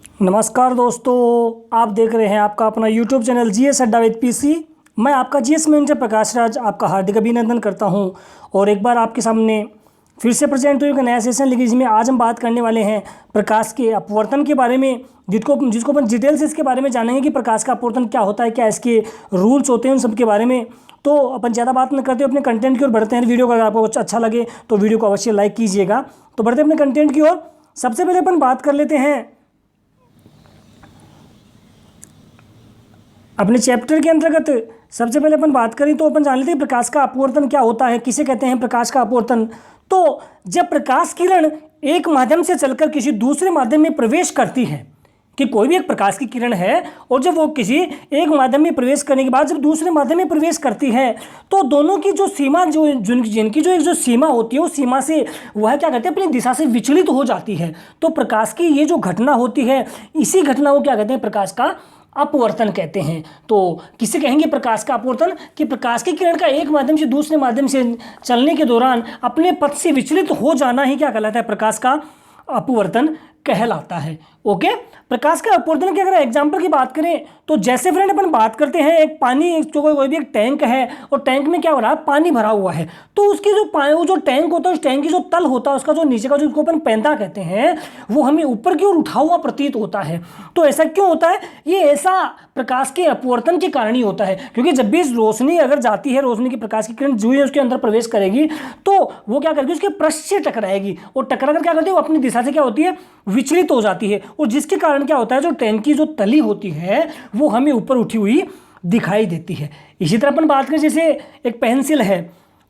नमस्कार दोस्तों, आप देख रहे हैं आपका अपना YouTube चैनल जीएस अड्डा विद पीसी। मैं आपका जीएस मेंटर प्रकाश राज आपका हार्दिक अभिनंदन करता हूं और एक बार आपके सामने फिर से प्रेजेंट हुई एक नया सेशन लेके, जिसमें आज हम बात करने वाले हैं प्रकाश के अपवर्तन के बारे में, जिसको अपन डिटेल से इसके बारे में जानेंगे कि प्रकाश का अपवर्तन क्या होता है, क्या इसके रूल्स होते हैं, उन सब के बारे में। तो अपन ज़्यादा बात न करते अपने कंटेंट की ओर बढ़ते हैं। वीडियो को अगर आपको अच्छा लगे तो वीडियो को अवश्य लाइक कीजिएगा। तो बढ़ते अपने कंटेंट की ओर। सबसे पहले अपन बात कर लेते हैं अपने चैप्टर के अंतर्गत। सबसे पहले अपन बात करें तो अपन जान लेते हैं प्रकाश का अपवर्तन क्या होता है, किसे कहते हैं प्रकाश का अपवर्तन। तो जब प्रकाश किरण एक माध्यम से चलकर किसी दूसरे माध्यम में प्रवेश करती है, कि कोई भी एक प्रकाश की किरण है और जब वो किसी एक माध्यम में प्रवेश करने के बाद जब दूसरे माध्यम में प्रवेश करती है, तो दोनों की जो सीमा जिनकी जो एक जो सीमा होती है, उस सीमा से वह क्या कहते हैं अपनी दिशा से विचलित हो जाती है। तो प्रकाश की ये जो घटना होती है, इसी घटना को क्या कहते हैं प्रकाश का अपवर्तन कहते हैं। तो किसे कहेंगे प्रकाश का अपवर्तन, कि प्रकाश की किरण का एक माध्यम से दूसरे माध्यम से चलने के दौरान अपने पथ से विचलित हो जाना ही क्या कहलाता है, प्रकाश का अपवर्तन कहलाता है। ओके, प्रकाश का अपवर्तन की अगर एग्जांपल की बात करें तो जैसे फ्रेंड अपन बात करते हैं एक पानी, जो कोई भी एक टैंक है और टैंक में क्या हो रहा है, पानी भरा हुआ है। तो उसकी वो जो टैंक होता है, उस टैंक की जो तल होता है, उसका जो नीचे का जो अपन पैंदा कहते हैं, वो हमें ऊपर की ओर उठा हुआ प्रतीत होता है। तो ऐसा क्यों होता है? ये ऐसा प्रकाश के अपवर्तन के कारण ही होता है, क्योंकि जब भी रोशनी अगर जाती है, रोशनी की प्रकाश की किरण जो ही उसके अंदर प्रवेश करेगी, तो वो क्या करेगी, उसके पृष्ठ से टकराएगी और टकरा कर क्या करती है, वो अपनी दिशा से क्या होती है, विचलित हो जाती है। और जिसके कारण क्या होता है, जो टैंक की जो तली होती है वो हमें ऊपर उठी हुई दिखाई देती है। इसी तरह अपन बात करें, जैसे एक पेंसिल है,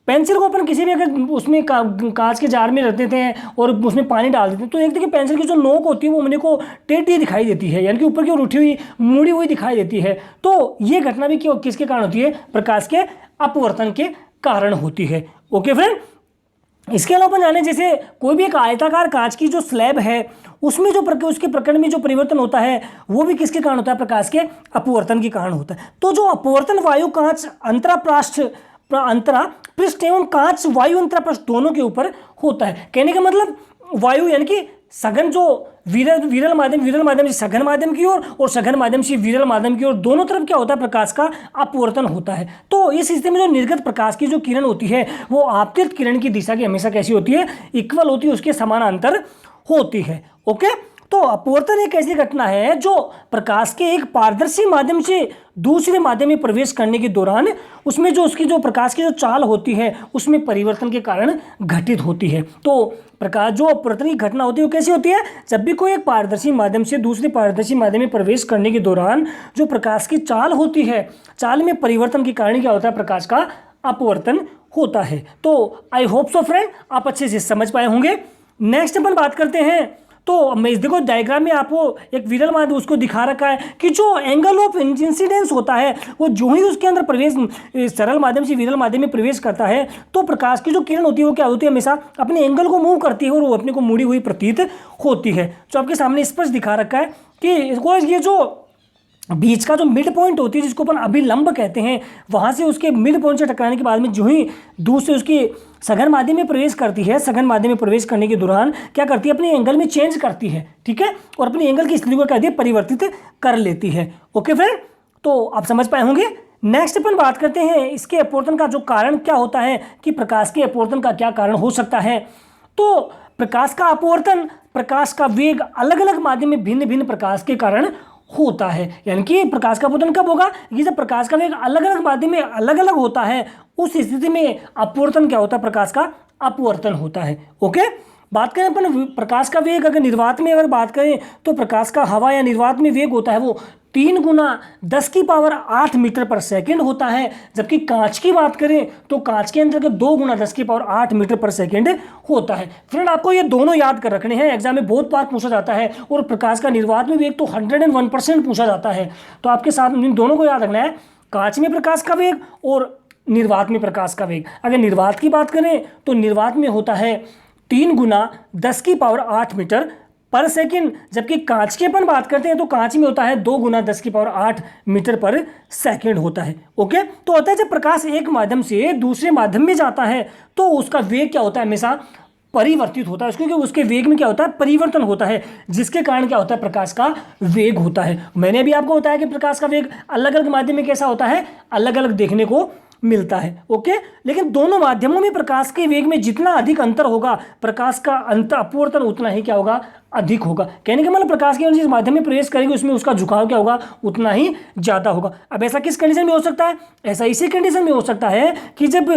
पेंसिल को अपन किसी भी अगर उसमें कांच के जार में रख देते हैं और उसमें पानी डाल देते हैं, तो एक देखिए पेंसिल की जो नोक होती है वो अपने को टेढ़ी दिखाई देती है, यानी कि ऊपर की ओर उठी हुई मुड़ी हुई दिखाई देती है। तो ये घटना भी किसके कारण होती है, प्रकाश के अपवर्तन के कारण होती है। ओके फ्रेंड, इसके अलावा अपन जाने जैसे कोई भी एक आयताकार कांच की जो स्लैब है, उसमें जो उसके प्रकरण में जो परिवर्तन होता है, वो भी किसके कारण होता है, प्रकाश के अपवर्तन के कारण होता है। तो जो अपवर्तन वायु कांच अंतरापृष्ठ एवं कांच वायु अंतरापृष्ठ दोनों के ऊपर होता है। कहने का मतलब वायु यानी कि सघन जो विरल माध्यम से सघन माध्यम की ओर और सघन माध्यम से विरल माध्यम की ओर, दोनों तरफ क्या होता है, प्रकाश का अपवर्तन होता है। तो इस स्थिति में जो निर्गत प्रकाश की जो किरण होती है, वो आपतित किरण की दिशा की हमेशा कैसी होती है, इक्वल होती है, उसके समानांतर होती है। ओके, तो अपवर्तन एक ऐसी घटना है जो प्रकाश के एक पारदर्शी माध्यम से दूसरे माध्यम में प्रवेश करने के दौरान उसमें जो उसकी जो प्रकाश की जो चाल होती है, उसमें परिवर्तन के कारण घटित होती है। तो प्रकाश जो अपवर्तन की घटना होती है वो कैसी होती है, जब भी कोई एक पारदर्शी माध्यम से दूसरे पारदर्शी माध्यम में प्रवेश करने के दौरान जो प्रकाश की चाल होती है, चाल में परिवर्तन के कारण क्या होता है, प्रकाश का अपवर्तन होता है। तो आई होप सो फ्रेंड आप अच्छे से समझ पाए होंगे। नेक्स्ट अपन बात करते हैं, तो मैं देखो डायग्राम में आपको एक विरल माध्यम उसको दिखा रखा है कि जो एंगल ऑफ इंसिडेंस होता है, वो जो ही उसके अंदर प्रवेश सरल माध्यम से विरल माध्यम में प्रवेश करता है, तो प्रकाश की जो किरण होती है वो क्या होती है, हमेशा अपने एंगल को मूव करती है और वो अपने को मुड़ी हुई प्रतीत होती है। जो आपके सामने स्पष्ट दिखा रखा है कि इसको ये जो बीच का जो मिड पॉइंट होती है, जिसको अपन अभिलंब कहते हैं, वहाँ से उसके मिड पॉइंट से टकराने के बाद में जो ही दूसरे उसकी सघन माध्यम में प्रवेश करती है, सघन माध्यम में प्रवेश करने के दौरान क्या करती है, अपने एंगल में चेंज करती है, ठीक है, और अपनी एंगल की स्थिति को क्या परिवर्तित कर लेती है। ओके फ्रेंड, तो आप समझ पाए होंगे। नेक्स्ट अपन बात करते हैं इसके अपवर्तन का जो कारण क्या होता है, कि प्रकाश के अपवर्तन का क्या कारण हो सकता है। तो प्रकाश का अपवर्तन, प्रकाश का वेग अलग अलग माध्यम में भिन्न भिन्न प्रकाश के कारण होता है। यानी कि प्रकाश का अपवर्तन कब होगा, ये जब प्रकाश का वेग अलग अलग माध्यम में अलग अलग होता है, उस स्थिति में अपवर्तन क्या होता है, प्रकाश का अपवर्तन होता है। ओके, बात करें अपन प्रकाश का वेग, अगर निर्वात में अगर बात करें तो प्रकाश का हवा या निर्वात में वेग होता है वो 3 × 10⁸ मीटर पर सेकेंड होता है। जबकि कांच की बात करें तो कांच के अंदर 2 × 10⁸ मीटर पर सेकेंड होता है। फ्रेंड आपको ये दोनों याद कर रखने हैं, एग्जाम में बहुत बार पूछा जाता है, और प्रकाश का निर्वात में वेग तो 101% पूछा जाता है। तो आपके साथ इन दोनों को याद रखना है, कांच में प्रकाश का वेग और निर्वात में प्रकाश का वेग। अगर निर्वात की बात करें तो निर्वात में होता है 3 × 10⁸ मीटर पर सेकेंड, जबकि कांच की अपन बात करते हैं तो कांच में होता है 2 × 10⁸ मीटर पर सेकेंड होता है। ओके, तो होता है जब प्रकाश एक माध्यम से दूसरे माध्यम में जाता है तो उसका वेग क्या होता है, हमेशा परिवर्तित होता है, क्योंकि उसके वेग में क्या होता है, परिवर्तन होता है, जिसके कारण क्या होता है, प्रकाश का वेग होता है। मैंने भी आपको बताया कि प्रकाश का वेग अलग अलग माध्यम में कैसा होता है, अलग अलग देखने को मिलता है। ओके, लेकिन दोनों माध्यमों में प्रकाश के वेग में जितना अधिक अंतर होगा, प्रकाश का अंतर अपवर्तन उतना ही क्या होगा, अधिक होगा। कहने का मतलब प्रकाश की जिस माध्यम में प्रवेश करेगी उसमें उसका झुकाव क्या होगा, उतना ही ज्यादा होगा। अब ऐसा किस कंडीशन में हो सकता है, ऐसा इसी कंडीशन में हो सकता है कि जब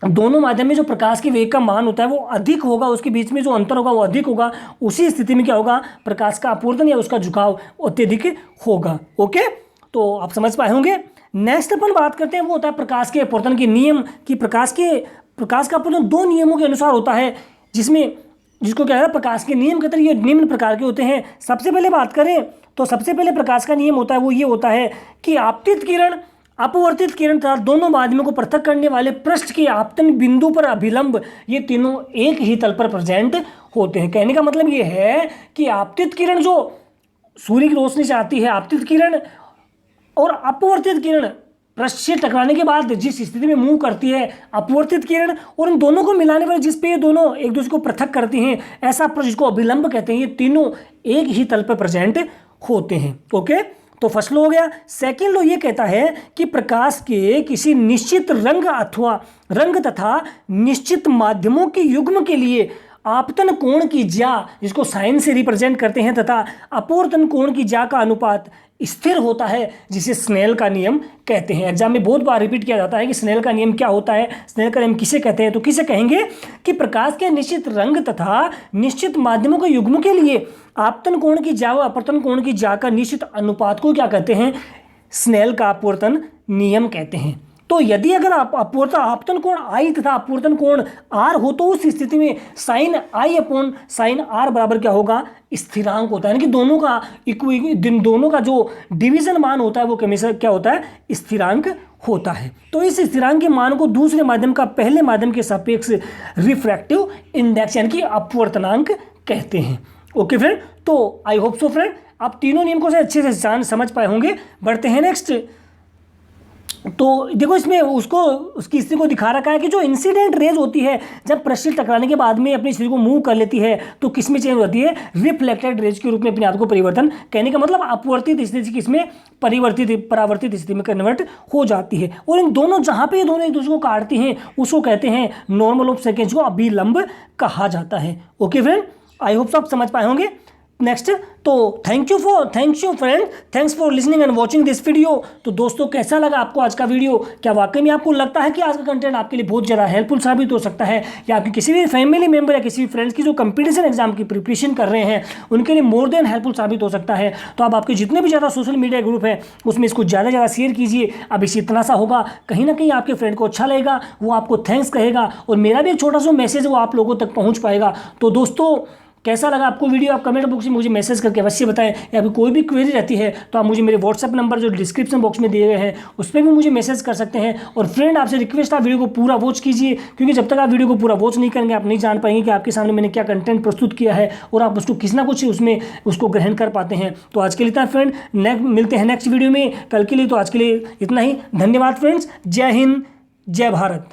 दोनों माध्यम में जो प्रकाश के वेग का मान होता है वो अधिक होगा, उसके बीच में जो अंतर होगा वो अधिक होगा, उसी स्थिति में क्या होगा, प्रकाश का अपवर्तन या उसका झुकाव अत्यधिक होगा। ओके, तो आप समझ पाए होंगे। नेक्स्ट अपन बात करते हैं, वो होता है प्रकाश के अपवर्तन के नियम। कि प्रकाश का अपवर्तन दो नियमों के अनुसार होता है, जिसको क्या है, प्रकाश के नियम कहते हैं। ये निम्न प्रकार के होते हैं। सबसे पहले बात करें तो सबसे पहले प्रकाश का नियम होता है वो ये होता है कि आपतित किरण, अपवर्तित किरण तथा दोनों माध्यमों को पृथक करने वाले पृष्ठ के आपतन बिंदु पर अभिलंब, ये तीनों एक ही तल पर प्रेजेंट होते हैं। कहने का मतलब ये है कि आपतित किरण जो सूर्य की रोशनी से आती है, आपतित किरण और अपवर्तित किरण पृष्ठ से टकराने के बाद जिस स्थिति में मूव करती है अपवर्तित किरण, और इन दोनों को मिलाने पर जिस पे ये दोनों एक दूसरे को पृथक करती हैं, ऐसा पृष्ठ जिसको अभिलंब कहते हैं, ये तीनों एक ही तल पर प्रेजेंट होते हैं। ओके, तो फर्स्ट लो हो गया। सेकेंड लो ये कहता है कि प्रकाश के किसी निश्चित रंग तथा निश्चित माध्यमों के युग्म के लिए आपतन कोण की ज्या, जिसको साइन से रिप्रेजेंट करते हैं, तथा अपवर्तन कोण की ज्या का अनुपात स्थिर होता है, जिसे स्नेल का नियम कहते हैं। एग्जाम में बहुत बार रिपीट किया जाता है कि स्नेल का नियम क्या होता है, स्नेल का नियम किसे कहते हैं। तो किसे कहेंगे कि प्रकाश के निश्चित रंग तथा निश्चित माध्यमों के युग्म के लिए आपतन कोण की ज्या व अपवर्तन कोण की ज्या का निश्चित अनुपात को क्या कहते हैं, स्नेल का अपवर्तन नियम कहते हैं। तो यदि अगर आपतन कोण I तथा अपवर्तन कोण R हो, तो उस स्थिति में sine I upon sine R बराबर क्या होगा, स्थिरांक होता है। यानी कि दोनों का जो डिवीजन मान होता है वो हमेशा क्या होता है, स्थिरांक होता है। तो इस स्थिरांक के मान को दूसरे माध्यम का पहले माध्यम के सापेक्ष रिफ्रैक्टिव इंडेक्स यानी कि अपवर्तनांक कहते हैं। ओके फ्रेंड, तो आई होप सो फ्रेंड आप तीनों नियम को से अच्छे से समझ पाए होंगे। बढ़ते हैं नेक्स्ट। तो देखो इसमें उसकी स्थिति को दिखा रखा है कि जो इंसिडेंट रेज होती है जब पृष्ठ टकराने के बाद में अपनी स्थिति को मूव कर लेती है तो किस में चेंज होती है, रिफ्लेक्टेड रेज के रूप में अपने आप को परिवर्तन, कहने का मतलब अपवर्तित स्थिति किसमें, परावर्तित स्थिति में कन्वर्ट हो जाती है। और इन दोनों जहां पे ये दोनों एक दूसरे को काटती हैं उसको कहते हैं नॉर्मल ऑफ सेकेंड्स को अभिलंब कहा जाता है। ओके फ्रेंड, आई होप आप समझ पाए होंगे। नेक्स्ट, तो thank you friend, thanks for listening and watching this video. तो दोस्तों कैसा लगा आपको आज का वीडियो? क्या वाकई में आपको लगता है कि आज का कंटेंट आपके लिए बहुत ज़्यादा हेल्पफुल साबित हो सकता है, या आपके किसी भी फैमिली मेंबर या किसी भी फ्रेंड्स की जो कंपटीशन एग्जाम की प्रिपरेशन कर रहे हैं उनके लिए मोर देन हेल्पफुल साबित हो सकता है? तो आप आपके जितने भी ज़्यादा सोशल मीडिया ग्रुप है उसमें इसको ज़्यादा से ज़्यादा शेयर कीजिए। अब इसी इतना सा होगा, कहीं ना कहीं आपके फ्रेंड को अच्छा लगेगा, वो आपको थैंक्स कहेगा और मेरा भी एक छोटा सा मैसेज वो आप लोगों तक पहुँच पाएगा। तो दोस्तों कैसा लगा आपको वीडियो, आप कमेंट बॉक्स में मुझे मैसेज करके अवश्य बताएं। या फिर कोई भी क्वेरी रहती है तो आप मुझे मेरे व्हाट्सएप नंबर जो डिस्क्रिप्शन बॉक्स में दिए गए हैं उस पर भी मुझे मैसेज कर सकते हैं। और फ्रेंड आपसे रिक्वेस्ट, आप वीडियो को पूरा वॉच कीजिए, क्योंकि जब तक आप वीडियो को पूरा वॉच नहीं करेंगे आप नहीं जान पाएंगे कि आपके सामने मैंने क्या कंटेंट प्रस्तुत किया है और आप उसको किस ना कुछ उसमें उसको ग्रहण कर पाते हैं। तो आज के लिए इतना फ्रेंड, मिलते हैं नेक्स्ट वीडियो में कल के लिए। तो आज के लिए इतना ही, धन्यवाद फ्रेंड्स, जय हिंद, जय भारत।